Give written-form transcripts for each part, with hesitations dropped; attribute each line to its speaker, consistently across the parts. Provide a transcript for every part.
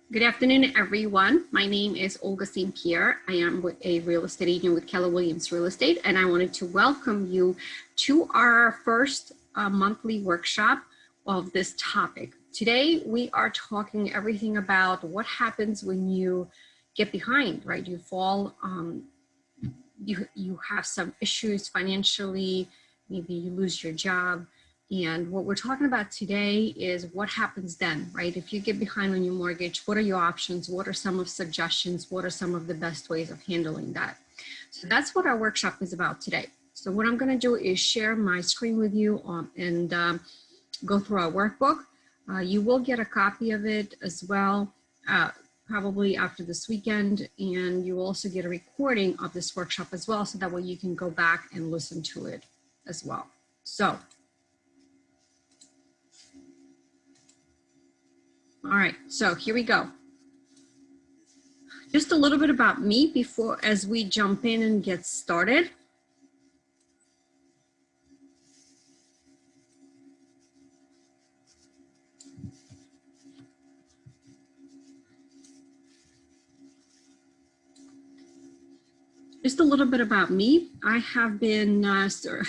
Speaker 1: Good afternoon, everyone. My name is Olga St. Pierre. I am a real estate agent with Keller Williams Real Estate, and I wanted to welcome you to our first monthly workshop of this topic. Today, we are talking everything about what happens when you get behind, right? You fall, you have some issues financially, maybe you lose your job. And what we're talking about today is what happens then, right? If you get behind on your mortgage, what are your options? What are some of suggestions? What are some of the best ways of handling that? So that's what our workshop is about today. So what I'm going to do is share my screen with you and go through our workbook. You will get a copy of it as well, probably after this weekend, and you will also get a recording of this workshop as well, so that way you can go back and listen to it as well. So, all right, so here we go. Just a little bit about me before, as we jump in and get started. Just a little bit about me. I have been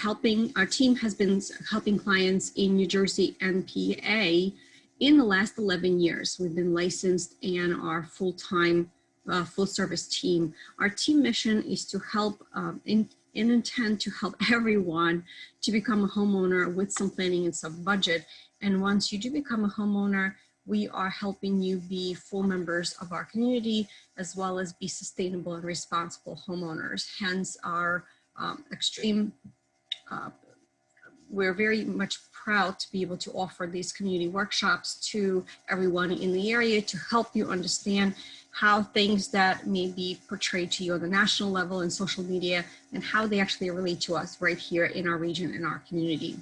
Speaker 1: helping, our team has been helping clients in New Jersey and PA in the last 11 years. We've been licensed and our full-time, full-service team. Our team mission is to help, intend to help everyone to become a homeowner with some planning and some budget. And once you do become a homeowner, we are helping you be full members of our community, as well as be sustainable and responsible homeowners. Hence our we're very much proud to be able to offer these community workshops to everyone in the area to help you understand how things that may be portrayed to you on the national level in social media and how they actually relate to us right here in our region, in our community.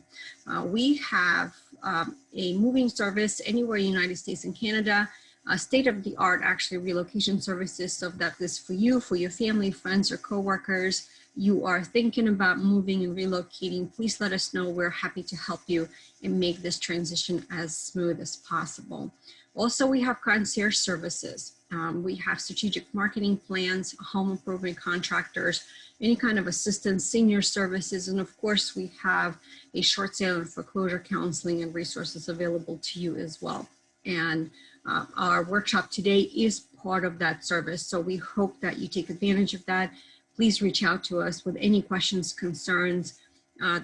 Speaker 1: We have a moving service anywhere in the United States and Canada, state-of-the-art actually relocation services, so that is for you, for your family, friends, or coworkers. You are thinking about moving and relocating, please let us know. We're happy to help you and make this transition as smooth as possible. Also, we have concierge services. We have strategic marketing plans, home improvement contractors, any kind of assistance, senior services, and of course, we have a short sale and foreclosure counseling and resources available to you as well. And our workshop today is part of that service, so we hope that you take advantage of that. Please reach out to us with any questions, concerns.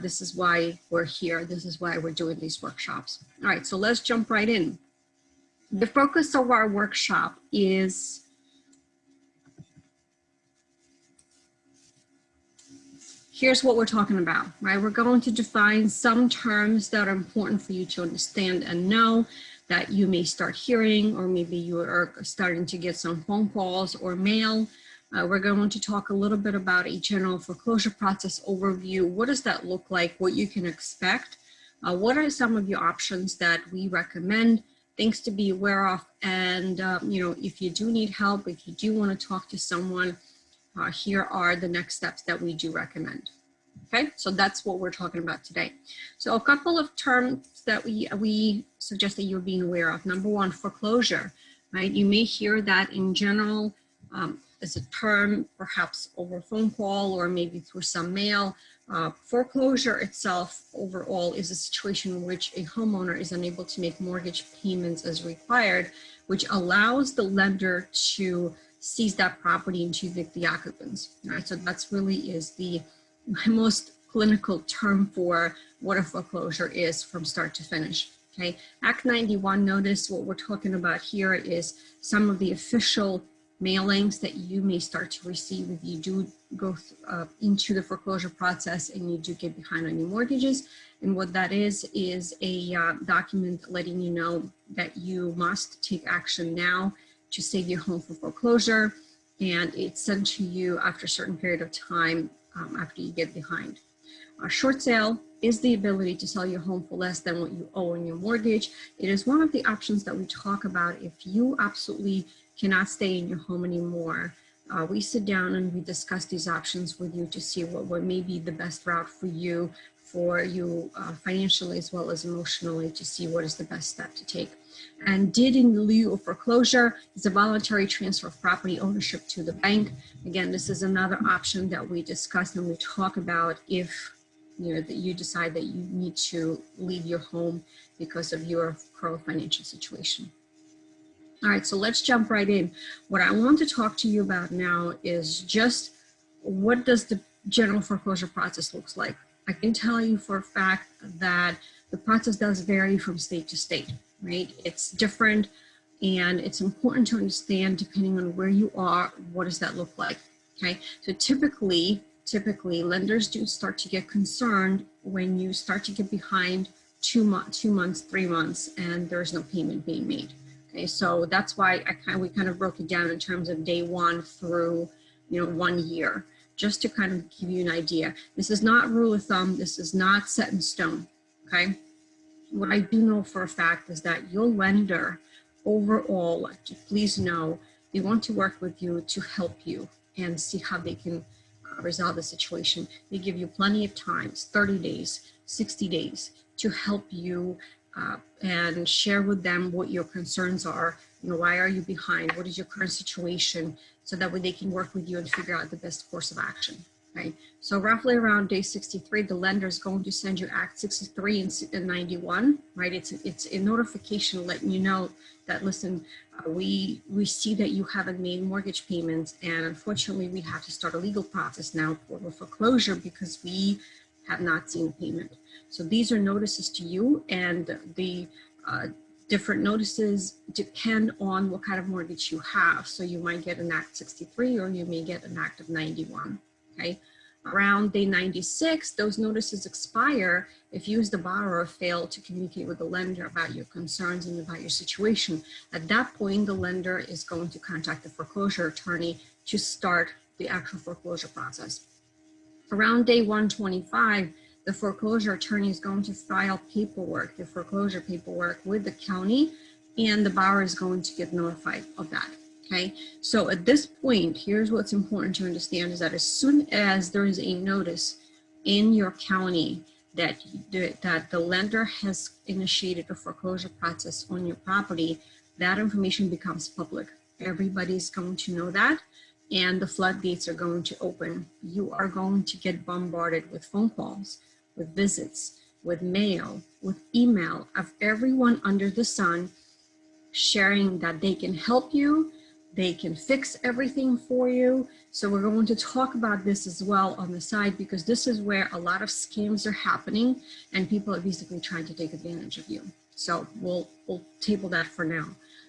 Speaker 1: This is why we're here. This is why we're doing these workshops. All right, so let's jump right in. The focus of our workshop is here's what we're talking about, right? We're going to define some terms that are important for you to understand and know, that you may start hearing, or maybe you are starting to get some phone calls or mail. We're going to talk a little bit about a general foreclosure process overview. What does that look like? What you can expect? What are some of your options that we recommend? Things to be aware of, and you know, if you do need help, if you do want to talk to someone, here are the next steps that we do recommend. Okay, so that's what we're talking about today. So a couple of terms that we suggest that you're being aware of. Number one, foreclosure, right? You may hear that in general as a term, perhaps over a phone call or maybe through some mail. Foreclosure itself overall is a situation in which a homeowner is unable to make mortgage payments as required, which allows the lender to seize that property and to evict the occupants. Right? So that's really is the most clinical term for what a foreclosure is from start to finish. Okay, Act 91 notice, what we're talking about here is some of the official mailings that you may start to receive if you do go into the foreclosure process and you do get behind on your mortgages. And what that is a document letting you know that you must take action now to save your home from foreclosure. And it's sent to you after a certain period of time after you get behind. A short sale is the ability to sell your home for less than what you owe on your mortgage. It is one of the options that we talk about if you absolutely cannot stay in your home anymore. We sit down and we discuss these options with you to see what may be the best route for you financially as well as emotionally, to see what is the best step to take. And deed in lieu of foreclosure is a voluntary transfer of property ownership to the bank. Again, this is another option that we discussed and we talk about if that you decide that you need to leave your home because of your current financial situation. All right, so let's jump right in. What I want to talk to you about now is just what does the general foreclosure process looks like. I can tell you for a fact that the process does vary from state to state, right? It's different, and it's important to understand depending on where you are, what does that look like, okay? So typically lenders do start to get concerned when you start to get behind 2 months, 3 months, and there's no payment being made. Okay, so that's why we kind of broke it down in terms of day 1 through 1 year, just to kind of give you an idea. This is not rule of thumb. This is not set in stone. Okay. What I do know for a fact is that your lender overall, please know, they want to work with you to help you and see how they can resolve the situation. They give you plenty of time, 30 days, 60 days, to help you and share with them what your concerns are. Why are you behind? What is your current situation? So that way they can work with you and figure out the best course of action. Okay. So roughly around day 63, the lender is going to send you Act 63 and 91, right? It's a notification letting you know that, listen, we see that you haven't made mortgage payments, and unfortunately we have to start a legal process now for foreclosure because we have not seen payment. So these are notices to you, and the different notices depend on what kind of mortgage you have. So you might get an Act 63 or you may get an Act of 91, okay? Around day 96, those notices expire if you as the borrower fail to communicate with the lender about your concerns and about your situation. At that point, the lender is going to contact the foreclosure attorney to start the actual foreclosure process. Around day 125, the foreclosure attorney is going to file paperwork, the foreclosure paperwork with the county, and the borrower is going to get notified of that, okay? So at this point, here's what's important to understand is that as soon as there is a notice in your county that the lender has initiated a foreclosure process on your property, that information becomes public. Everybody's going to know that, and the floodgates are going to open. You are going to get bombarded with phone calls, with visits, with mail, with email of everyone under the sun sharing that they can help you, they can fix everything for you. So we're going to talk about this as well on the side, because this is where a lot of scams are happening and people are basically trying to take advantage of you. So we'll table that for now.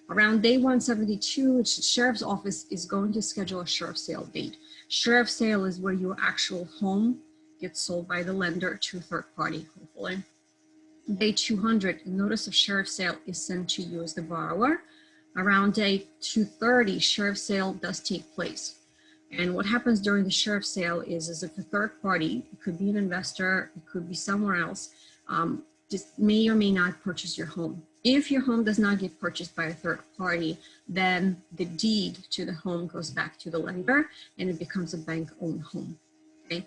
Speaker 1: Around day 172, the sheriff's office is going to schedule a sheriff sale date. Sheriff sale is where your actual home gets sold by the lender to a third party, hopefully. Day 200, notice of sheriff sale is sent to you as the borrower. Around day 230, sheriff sale does take place. And what happens during the sheriff sale is if a third party, it could be an investor, it could be somewhere else, just may or may not purchase your home. If your home does not get purchased by a third party, then the deed to the home goes back to the lender and it becomes a bank-owned home, okay?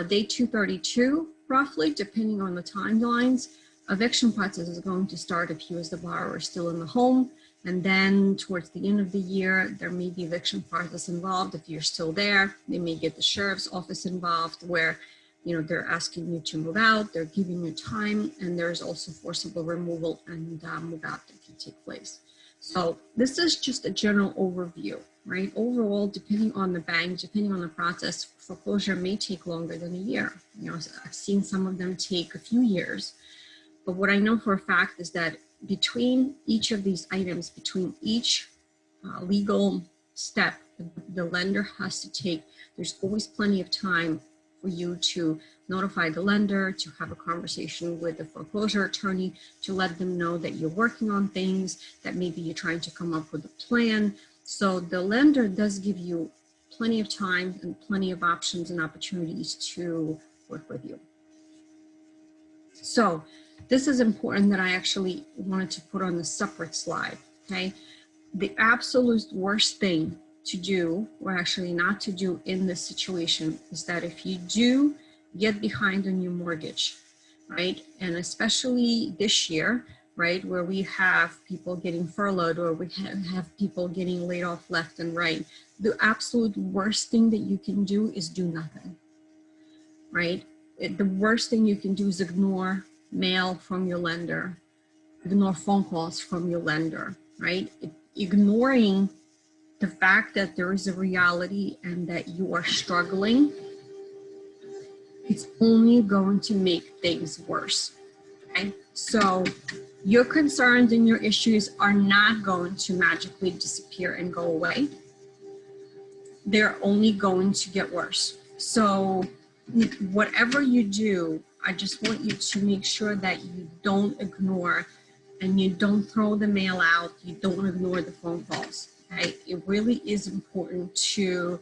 Speaker 1: Day 232, roughly, depending on the timelines, eviction process is going to start if you as the borrower are still in the home. And then towards the end of the year, there may be eviction process involved. If you're still there, they may get the sheriff's office involved where, they're asking you to move out, they're giving you time, and there's also forcible removal and move out that can take place. So this is just a general overview, right? Overall, depending on the bank, depending on the process, foreclosure may take longer than a year. I've seen some of them take a few years. But what I know for a fact is that between each of these items, between each legal step the lender has to take, there's always plenty of time for you to notify the lender, to have a conversation with the foreclosure attorney, to let them know that you're working on things, that maybe you're trying to come up with a plan. So the lender does give you plenty of time and plenty of options and opportunities to work with you. So this is important that I actually wanted to put on the separate slide, okay? The absolute worst thing to do, or actually not to do in this situation, is that if you do get behind on your mortgage, right? And especially this year, right? Where we have people getting furloughed, or we have people getting laid off left and right. The absolute worst thing that you can do is do nothing, right? The worst thing you can do is ignore mail from your lender, ignore phone calls from your lender, right? Ignoring the fact that there is a reality and that you are struggling, it's only going to make things worse, okay? So your concerns and your issues are not going to magically disappear and go away. They're only going to get worse. So whatever you do, I just want you to make sure that you don't ignore and you don't throw the mail out, you don't ignore the phone calls, okay? It really is important to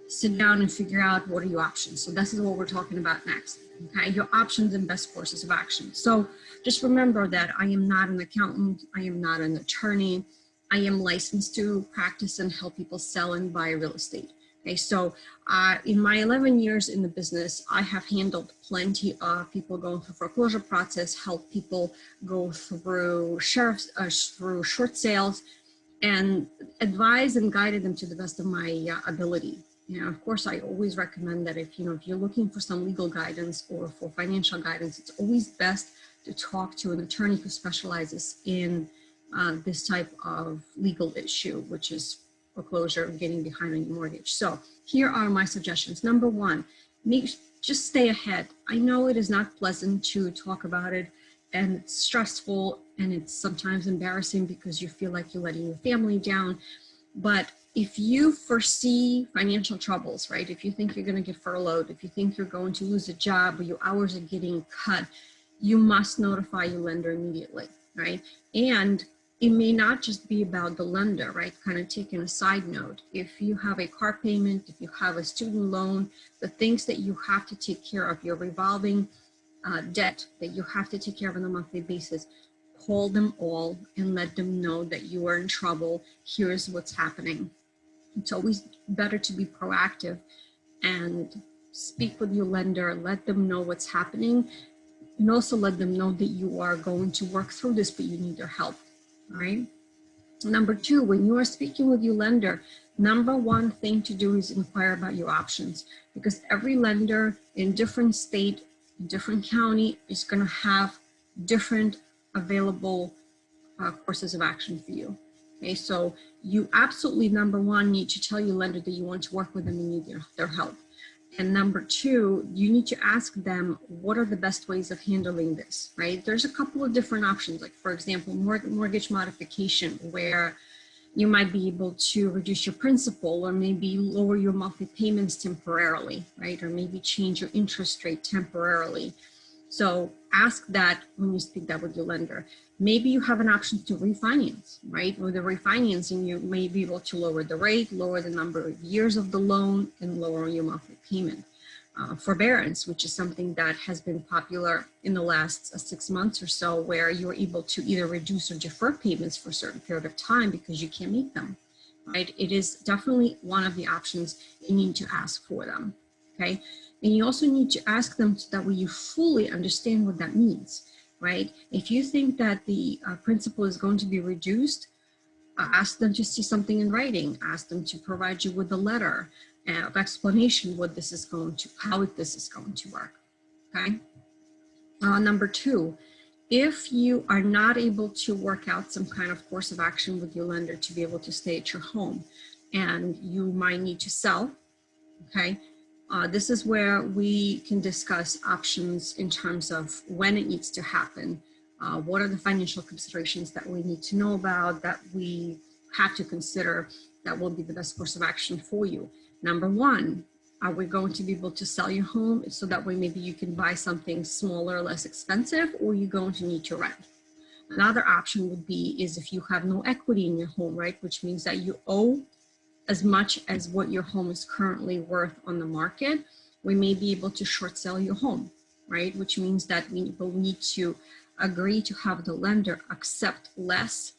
Speaker 1: sit down and figure out what are your options. So this is what we're talking about next, okay? Your options and best courses of action. So just remember that I am not an accountant, I am not an attorney, I am licensed to practice and help people sell and buy real estate. Okay, so in my 11 years in the business, I have handled plenty of people going through foreclosure process, help people go through through short sales, and advise and guided them to the best of my ability. You know, of course, I always recommend that if you're looking for some legal guidance or for financial guidance, it's always best to talk to an attorney who specializes in this type of legal issue, which is foreclosure and getting behind on your mortgage. So here are my suggestions. Number one, just stay ahead. I know it is not pleasant to talk about it, and it's stressful, and it's sometimes embarrassing because you feel like you're letting your family down. But if you foresee financial troubles, right? If you think you're going to get furloughed, if you think you're going to lose a job or your hours are getting cut, you must notify your lender immediately, right? And it may not just be about the lender, right? Kind of taking a side note. If you have a car payment, if you have a student loan, the things that you have to take care of, your revolving debt that you have to take care of on a monthly basis, call them all and let them know that you are in trouble. Here's what's happening. It's always better to be proactive and speak with your lender, let them know what's happening, and also let them know that you are going to work through this, but you need their help, all right? Number two, when you are speaking with your lender, number one thing to do is inquire about your options, because every lender in different state, different county is going to have different available courses of action for you. Okay, so you absolutely, number one, need to tell your lender that you want to work with them and need their help. And number two, you need to ask them, what are the best ways of handling this, right? There's a couple of different options, like for example, mortgage modification, where you might be able to reduce your principal or maybe lower your monthly payments temporarily, right? Or maybe change your interest rate temporarily. So ask that when you speak that with your lender. Maybe you have an option to refinance, right? With the refinancing, you may be able to lower the rate, lower the number of years of the loan, and lower your monthly payment. Forbearance, which is something that has been popular in the last 6 months or so, where you're able to either reduce or defer payments for a certain period of time because you can't make them, right? It is definitely one of the options. You need to ask for them, okay? And you also need to ask them so that way you fully understand what that means, right? If you think that the principal is going to be reduced, ask them to see something in writing, ask them to provide you with a letter of explanation what this is going to, how this is going to work, okay? Number two, if you are not able to work out some kind of course of action with your lender to be able to stay at your home and you might need to sell, okay? This is where we can discuss options in terms of when it needs to happen. What are the financial considerations that we need to know about, that we have to consider, that will be the best course of action for you. Number one, are we going to be able to sell your home so that way maybe you can buy something smaller, less expensive, or you're going to need to rent? Another option would be is if you have no equity in your home, right? Which means that you owe as much as what your home is currently worth on the market, we may be able to short sell your home, right? Which means that we will need to agree to have the lender accept less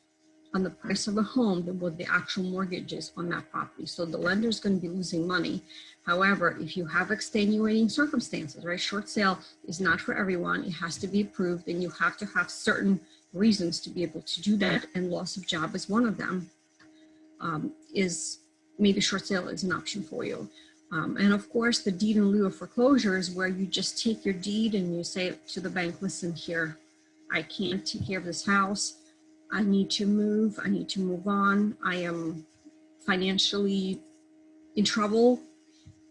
Speaker 1: on the price of a home than what the actual mortgage is on that property. So the lender is going to be losing money. However, if you have extenuating circumstances, right? Short sale is not for everyone. It has to be approved, and you have to have certain reasons to be able to do that, and loss of job is one of them, is maybe short sale is an option for you. And of course, the deed in lieu of foreclosure is where you just take your deed and you say to the bank, listen here, I can't take care of this house. I need to move. I need to move on. I am financially in trouble.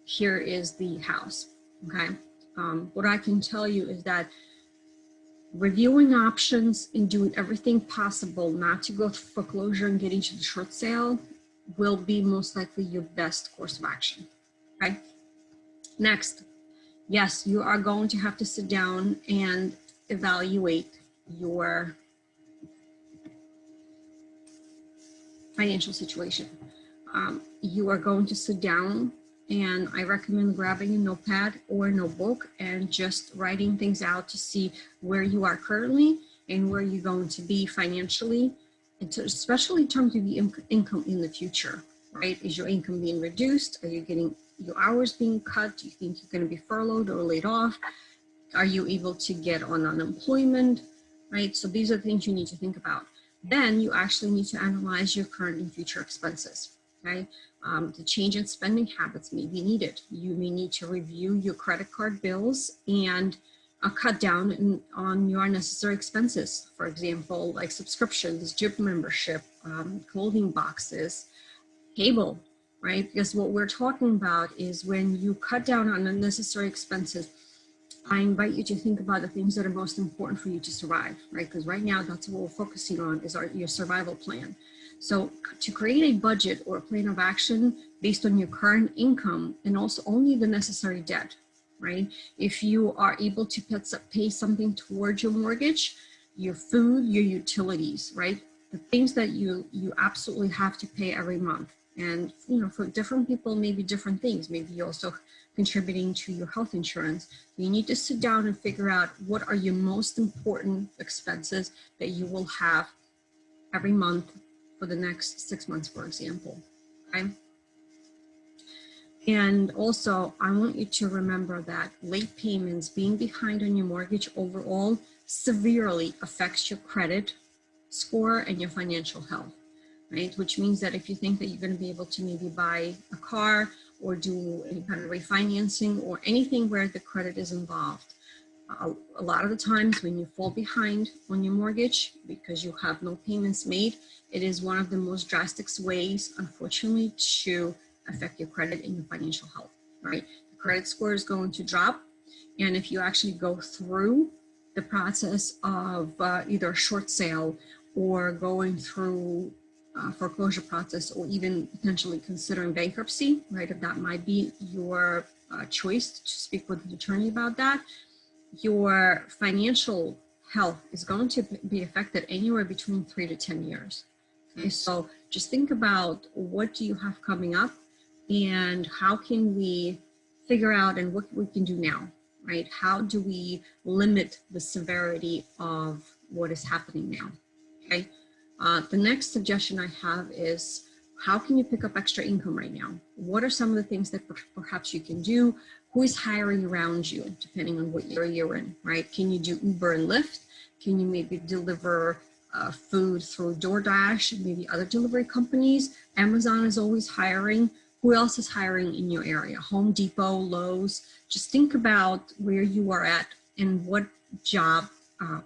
Speaker 1: Here is the house. Okay. What I can tell you is that reviewing options and doing everything possible not to go through foreclosure and get into the short sale will be most likely your best course of action. Okay. Next, yes, you are going to have to sit down and evaluate your financial situation. You are going to sit down, and I recommend grabbing a notepad or a notebook and just writing things out to see where you are currently and where you're going to be financially, and especially in terms of the income in the future, right? Is your income being reduced? Are you getting your hours being cut? Do you think you're going to be furloughed or laid off? Are you able to get on unemployment, right? So these are things you need to think about. Then you actually need to analyze your current and future expenses, okay? The change in spending habits may be needed. You may need to review your credit card bills and cut down on your unnecessary expenses. For example, like subscriptions, gym membership, clothing boxes, cable, right? Because what we're talking about is when you cut down on unnecessary expenses, I invite you to think about the things that are most important for you to survive, right? Because right now that's what we're focusing on is your survival plan. So to create a budget or a plan of action based on your current income and also only the necessary debt, right? If you are able to pay something towards your mortgage, your food, your utilities, right? The things that you absolutely have to pay every month. And, you know, for different people, maybe different things. Maybe you're also contributing to your health insurance. You need to sit down and figure out what are your most important expenses that you will have every month for the next 6 months, for example, okay? And also, I want you to remember that late payments, being behind on your mortgage overall, severely affects your credit score and your financial health, right? Which means that if you think that you're going to be able to maybe buy a car or do any kind of refinancing or anything where the credit is involved, a lot of the times when you fall behind on your mortgage because you have no payments made, it is one of the most drastic ways, unfortunately, to affect your credit and your financial health, right? The credit score is going to drop. And if you actually go through the process of either a short sale or going through foreclosure process or even potentially considering bankruptcy, right? If that might be your choice to speak with an attorney about that, your financial health is going to be affected anywhere between 3 to 10 years. Okay, so just think about what do you have coming up and how can we figure out and what we can do now, right? How do we limit the severity of what is happening now, okay? The next suggestion I have is how can you pick up extra income right now? What are some of the things that perhaps you can do? Who is hiring around you, depending on what area you're in, right? Can you do Uber and Lyft? Can you maybe deliver food through DoorDash and maybe other delivery companies? Amazon is always hiring. Who else is hiring in your area? Home Depot, Lowe's. Just think about where you are at and what job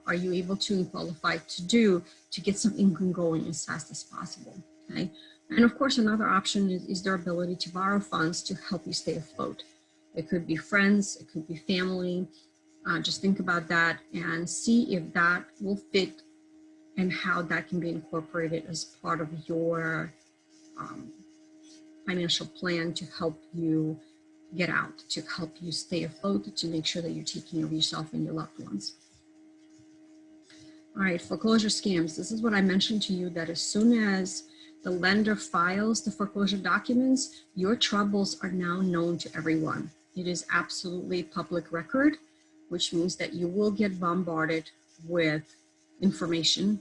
Speaker 1: are you able to and qualified to do to get some income going as fast as possible, okay? And of course, another option is their ability to borrow funds to help you stay afloat. It could be friends, it could be family. Just think about that and see if that will fit and how that can be incorporated as part of your financial plan to help you get out, to help you stay afloat, to make sure that you're taking care of yourself and your loved ones. All right, foreclosure scams. This is what I mentioned to you, that as soon as the lender files the foreclosure documents, your troubles are now known to everyone. It is absolutely public record, which means that you will get bombarded with information.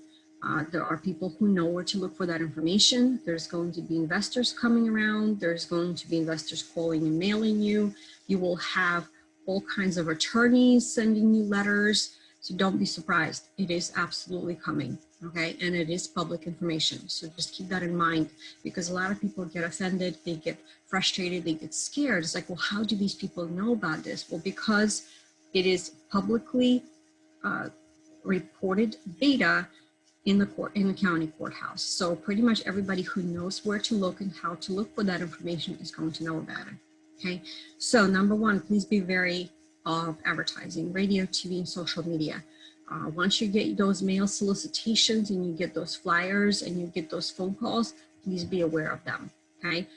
Speaker 1: There are people who know where to look for that information. There's going to be investors coming around. There's going to be investors calling and mailing you. You will have all kinds of attorneys sending you letters. So don't be surprised. It is absolutely coming, okay? And it is public information. So just keep that in mind, because a lot of people get offended, they get frustrated, they get scared. It's like, well, how do these people know about this? Well, because it is publicly reported data in the county courthouse. So pretty much everybody who knows where to look and how to look for that information is going to know about it. Okay, so number one, please be wary of advertising, radio, TV, and social media. Once you get those mail solicitations and you get those flyers and you get those phone calls, please be aware of them. Okay,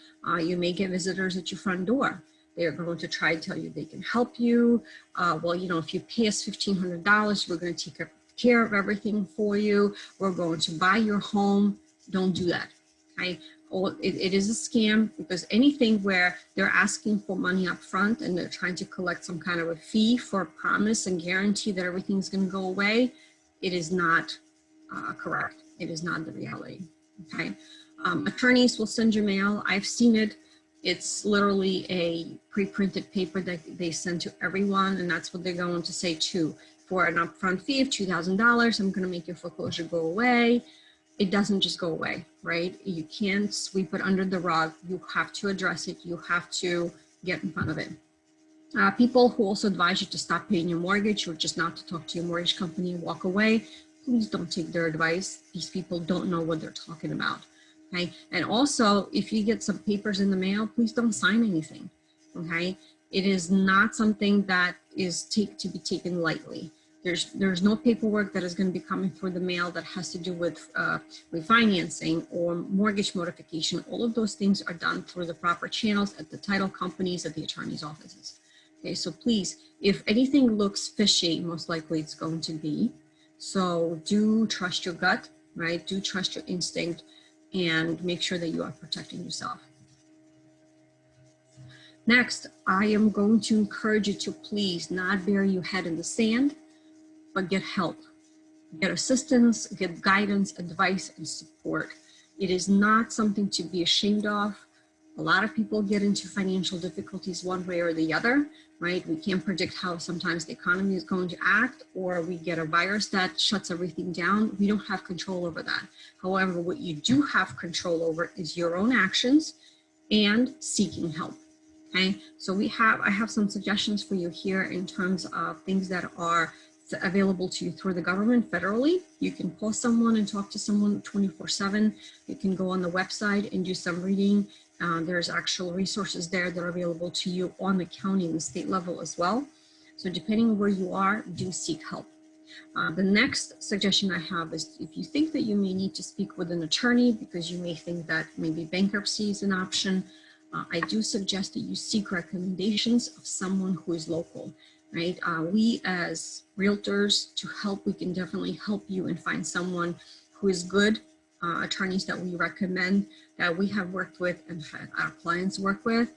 Speaker 1: you may get visitors at your front door. They're going to try to tell you they can help you. Well, you know, if you pay us $1,500, we're going to take care of everything for you. We're going to buy your home. Don't do that. Okay. It is a scam, because anything where they're asking for money up front and they're trying to collect some kind of a fee for a promise and guarantee that everything's going to go away, it is not correct. It is not the reality. Okay. Attorneys will send you mail. I've seen it. It's literally a pre-printed paper that they send to everyone, and that's what they're going to say too. For an upfront fee of $2,000, I'm going to make your foreclosure go away. It doesn't just go away, right? You can't sweep it under the rug. You have to address it. You have to get in front of it. People who also advise you to stop paying your mortgage or just not to talk to your mortgage company and walk away, please don't take their advice. These people don't know what they're talking about. Okay. And also, if you get some papers in the mail, please don't sign anything. Okay. It is not something that is to be taken lightly. There's no paperwork that is going to be coming through the mail that has to do with refinancing or mortgage modification. All of those things are done through the proper channels at the title companies, at the attorney's offices. Okay, so please, if anything looks fishy, most likely it's going to be. So do trust your gut, right? Do trust your instinct, and make sure that you are protecting yourself. Next, I am going to encourage you to please not bury your head in the sand, but get help, get assistance, get guidance, advice, and support. It is not something to be ashamed of. A lot of people get into financial difficulties one way or the other, right? We can't predict how sometimes the economy is going to act, or we get a virus that shuts everything down. We don't have control over that. However, what you do have control over is your own actions and seeking help. Okay, so I have some suggestions for you here in terms of things that are available to you through the government federally. You can call someone and talk to someone 24/7. You can go on the website and do some reading. There's actual resources there that are available to you on the county and the state level as well. So depending on where you are, do seek help. The next suggestion I have is, if you think that you may need to speak with an attorney because you may think that maybe bankruptcy is an option, I do suggest that you seek recommendations of someone who is local, right? We as realtors, to help, we can definitely help you and find someone who is good, attorneys that we recommend, that we have worked with and our clients work with.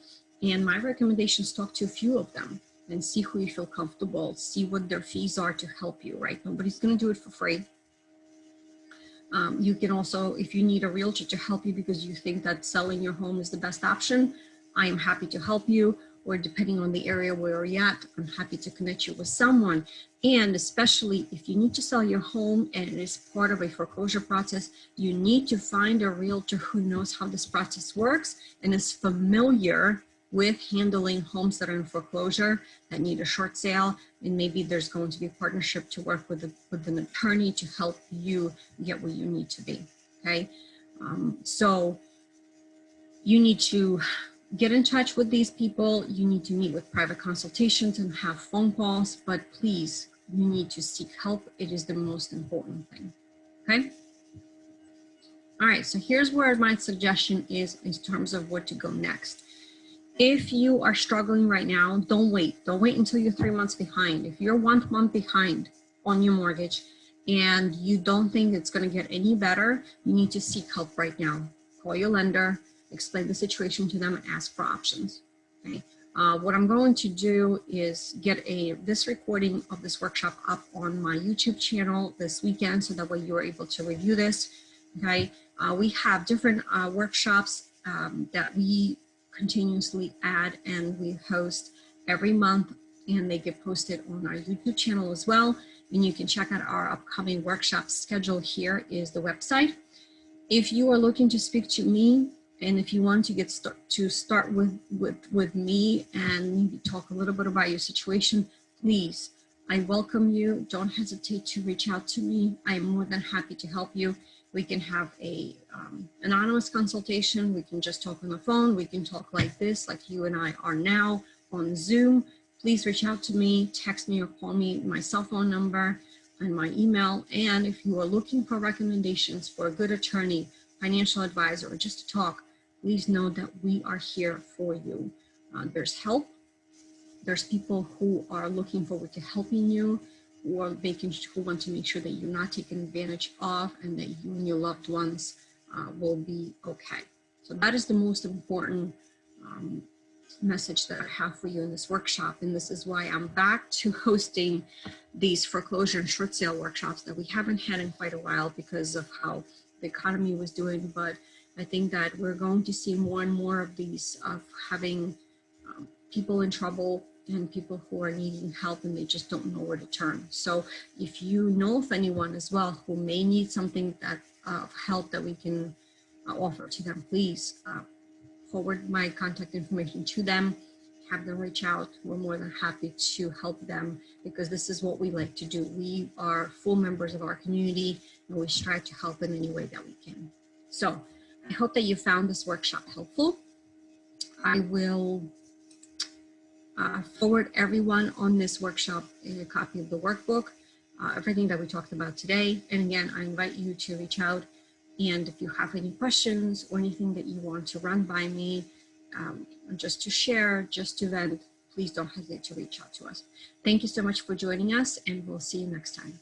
Speaker 1: And my recommendations, talk to a few of them and see who you feel comfortable, see what their fees are to help you, right? Nobody's going to do it for free. You can also, if you need a realtor to help you because you think that selling your home is the best option, I am happy to help you. Or depending on the area where you're at, I'm happy to connect you with someone. And especially if you need to sell your home and it is part of a foreclosure process, you need to find a realtor who knows how this process works and is familiar with handling homes that are in foreclosure, that need a short sale, and maybe there's going to be a partnership to work with an attorney to help you get where you need to be, okay? So you need to get in touch with these people. You need to meet with private consultations and have phone calls, but please, you need to seek help. It is the most important thing, okay? All right, so here's where my suggestion is in terms of where to go next. If you are struggling right now, don't wait. Don't wait until you're 3 months behind. If you're 1 month behind on your mortgage and you don't think it's going to get any better, you need to seek help right now. Call your lender, explain the situation to them, and ask for options. Okay. What I'm going to do is get this recording of this workshop up on my YouTube channel this weekend, so that way you're able to review this. Okay. We have different workshops that we continuously add and we host every month, and they get posted on our YouTube channel as well. and you can check out our upcoming workshop schedule. Here is the website. If you are looking to speak to me, and if you want to start with me and maybe talk a little bit about your situation, please, I welcome you. Don't hesitate to reach out to me. I'm more than happy to help you. We can have a anonymous consultation. We can just talk on the phone. We can talk like this, like you and I are now on Zoom. Please reach out to me, text me or call me, my cell phone number and my email. And if you are looking for recommendations for a good attorney, financial advisor, or just to talk, please know that we are here for you. There's help. There's people who are looking forward to helping you, who want to make sure that you're not taken advantage of, and that you and your loved ones will be okay. So that is the most important message that I have for you in this workshop. And this is why I'm back to hosting these foreclosure and short sale workshops that we haven't had in quite a while because of how the economy was doing. But I think that we're going to see more and more of these, of having people in trouble and people who are needing help and they just don't know where to turn. So if you know of anyone as well who may need something that help that we can offer to them, please forward my contact information to them, have them reach out. We're more than happy to help them because this is what we like to do. We are full members of our community and we strive to help in any way that we can. So I hope that you found this workshop helpful. I will forward everyone on this workshop a copy of the workbook, everything that we talked about today. And again, I invite you to reach out. And if you have any questions or anything that you want to run by me, just to share, just to vent, please don't hesitate to reach out to us. Thank you so much for joining us, and we'll see you next time.